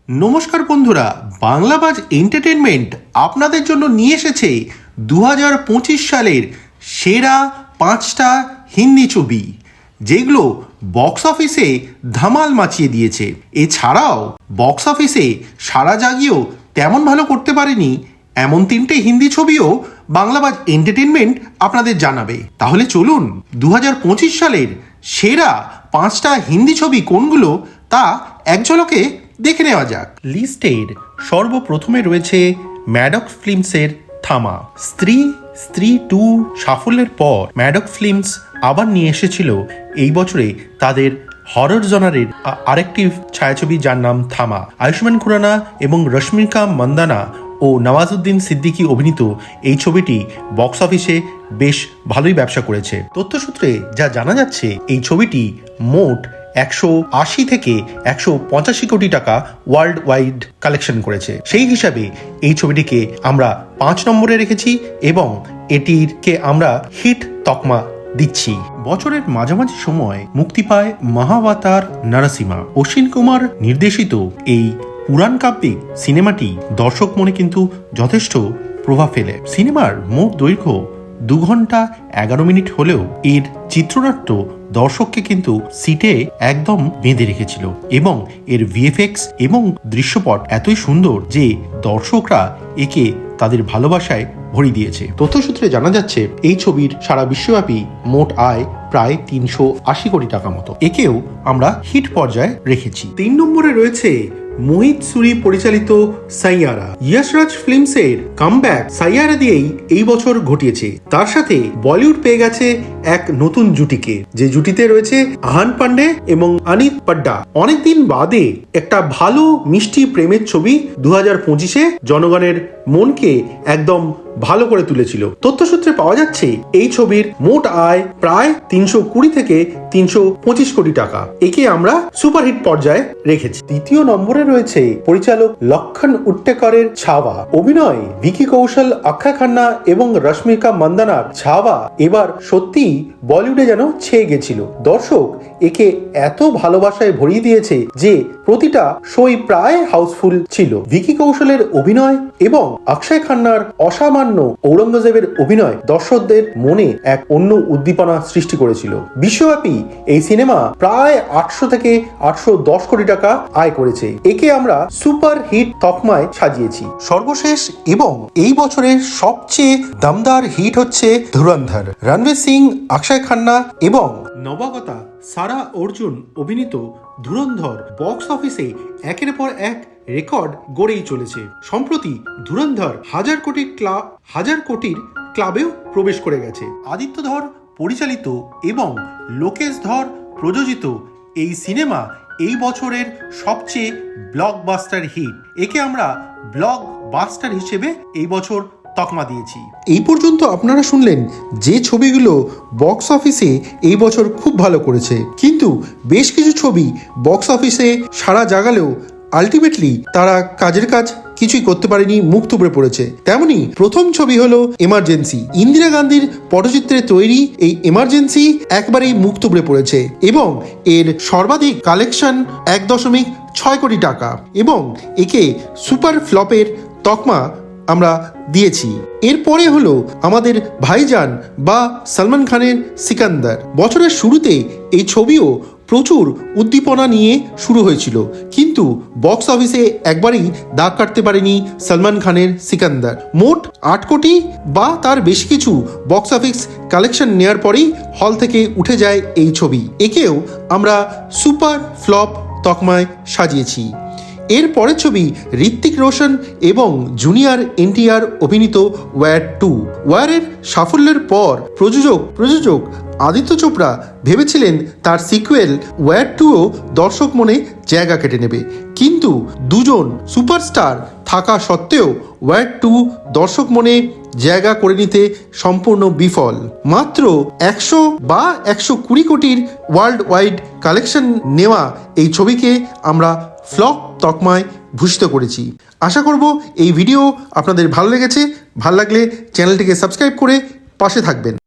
নমস্কার বন্ধুরা, বাংলাবাজ এন্টারটেনমেন্ট আপনাদের জন্য নিয়ে এসেছে 2025 সালের সেরা 5টা হিন্দি ছবি, যেগুলো বক্স অফিসে ধামাল মাচিয়ে দিয়েছে। এছাড়াও বক্স অফিসে সারা জাগিয়েও তেমন ভালো করতে পারেনি এমন 3টে হিন্দি ছবিও বাংলাবাজ এন্টারটেনমেন্ট আপনাদের জানাবে। তাহলে চলুন 2025 সালের সেরা 5টা হিন্দি ছবি কোনগুলো তা এক ঝলকে দেখে নেওয়া যাক। লিস্টের সর্বপ্রথমে রয়েছে ম্যাডক ফিল্মসের থামা। স্ত্রী 2 সাফল্যের পর ম্যাডক ফিল্মস আবার নিয়ে এসেছিল এই বছরে তাদের হরর জনারের আরেকটি ছায়াছবি, যার নাম থামা। আয়ুষ্মান খুরানা এবং রশ্মিকা মন্দানা ও নওয়াজুদ্দিন সিদ্দিকী অভিনীত এই ছবিটি বক্স অফিসে বেশ ভালোই ব্যবসা করেছে। তথ্যসূত্রে যা জানা যাচ্ছে, এই ছবিটি মোট 180 থেকে 185 কোটি টাকা ওয়ার্ল্ড ওয়াইড কালেকশন করেছে। সেই হিসাবে এই ছবিটিকে আমরা 5 নম্বরে রেখেছি এবং এটিকে আমরা হিট তকমা দিচ্ছি। বছরের মাঝামাঝি সময় মুক্তি পায় মহাবতার নরসিমা। অশ্বিন কুমার নির্দেশিত এই পুরাণ কাব্যিক সিনেমাটি দর্শক মনে কিন্তু যথেষ্ট প্রভাব ফেলে। সিনেমার মোট দৈর্ঘ্য 2 ঘন্টা 11 মিনিট হলেও এর চিত্রনাট্য দর্শককে কিন্তু সিটে একদম বেঁধে রেখেছিল এবং এর ভিএফএক্স এবং দৃশ্যপট এতই সুন্দর যে দর্শকরা একে তাদের ভালোবাসায় ভরিয়ে দিয়েছে। তথ্যসূত্রে জানা যাচ্ছে, এই ছবির সারা বিশ্বব্যাপী মোট আয় প্রায় 380 কোটি টাকা মতো। একেও আমরা হিট পর্যায়ে রেখেছি। 3 নম্বরে রয়েছে মোহিত সুরি পরিচালিত সাইয়ারা। যশরাজ ফিল্মসের কামব্যাক সাইয়ারা দিয়েই এই বছর ঘটিয়েছে। তার সাথে বলিউড পেয়ে গেছে এক নতুন জুটিকে, যে জুটিতে রয়েছে আহান পান্ডে এবং অনিত পাড্ডা। অনেকদিন বাদে একটা ভালো মিষ্টি প্রেমের ছবি 2025-এ জনগণের মনকে একদম ভালো করে তুলেছিল। তথ্যসূত্রে পাওয়া যাচ্ছে, এই ছবির মোট আয় প্রায় 320 থেকে 325 কোটি টাকা। একে আমরা সুপারহিট পর্যায়ে রেখেছি। 3 নম্বরে রয়েছে পরিচালক লক্ষণ উট্টেকরের ছাওয়া। অভিনয় ভিকি কৌশল, অক্ষয় খান্না এবং রশ্মিকা মন্দানার ছাওয়া এবার সত্যি বলিউডে যেন ছেয়ে গেছিল। দর্শক একে এত ভালোবাসায় ভরিয়ে দিয়েছে যে প্রতিটা শোই প্রায় হাউসফুল ছিল। ভিকি কৌশলের অভিনয় এবং অক্ষয় খান্নার অসামান্য ঔরঙ্গজেবের অভিনয় দর্শকদের মনে এক অন্য উদ্দীপনা সৃষ্টি করেছিল। বিশ্বব্যাপী এই সিনেমা প্রায় 800 থেকে 810 কোটি টাকা আয় করেছে। একে আমরা সুপার হিট তকমায় সাজিয়েছি। সর্বশেষ এবং এই বছরের সবচেয়ে দমদার হিট হচ্ছে ধুরন্ধর। রণবীর সিং, অক্ষয় খান্না এবং নবাগতা সারা অর্জুন অভিনীত ধুরন্ধর বক্স অফিসে একের পর এক রেকর্ড গড়েই চলেছে। সম্প্রতি ধুরন্ধর হাজার কোটির ক্লাবেও প্রবেশ করে গেছে। আদিত্য ধর পরিচালিত এবং লোকেশ ধর প্রযোজিত এই সিনেমা এই বছরের সবচেয়ে ব্লকবাস্টার হিট। একে আমরা ব্লকবাস্টার হিসেবে এই বছর তকমা দিয়েছি। এই পর্যন্ত আপনারা শুনলেন যে ছবিগুলো বক্স অফিসে এই বছর খুব ভালো করেছে, কিন্তু বেশ কিছু ছবি বক্স অফিসে সারা জাগালেও আলটিমেটলি তারা কাজের কাজ কিছুই করতে পারেনি, মুখ থুবড়ে পড়েছে। তেমনি প্রথম ছবি হলো এমার্জেন্সি। ইন্দিরা গান্ধীর পটচিত্রে তৈরি এই এমার্জেন্সি একবারেই মুখ থুবড়ে পড়েছে এবং এর সর্বাধিক কালেকশন 1.6 কোটি টাকা এবং একে সুপার ফ্লপের তকমা আমরা দিয়েছি। এরপরে হলো আমাদের ভাইজান বা সলমান খানের সিকান্দার। বছরের শুরুতে এই ছবিও প্রচুর উদ্দীপনা নিয়ে শুরু হয়েছিল, কিন্তু বক্স অফিসে একবারই দাগ কাটতে পারেনি সলমান খানের সিকান্দার। মোট 8 কোটি বা তার বেশি কিছু বক্স অফিস কালেকশন নেওয়ার পরেই হল থেকে উঠে যায় এই ছবি। একেও আমরা সুপার ফ্লপ তকমায় সাজিয়েছি। এর পরের ছবি ঋত্বিক রোশন এবং জুনিয়র এনটিআর অভিনীত ওয়্যার 2। ওয়্যারের সাফল্যের পর প্রযোজক আদিত্য চোপড়া ভেবেছিলেন তার সিকুয়েল ওয়্যার 2ও দর্শক মনে জায়গা কেটে নেবে, কিন্তু দুজন সুপারস্টার থাকা সত্ত্বেও ওয়্যার 2 দর্শক মনে জায়গা করে নিতে সম্পূর্ণ বিফল। মাত্র 100 বা 120 কোটির ওয়ার্ল্ড ওয়াইড কালেকশন নেওয়া এই ছবিকে আমরা ফ্লপ তকমায় ভূষিত করেছি। আশা করব এই ভিডিও আপনাদের ভালো লেগেছে। ভালো লাগলে চ্যানেলটিকে সাবস্ক্রাইব করে পাশে থাকবেন।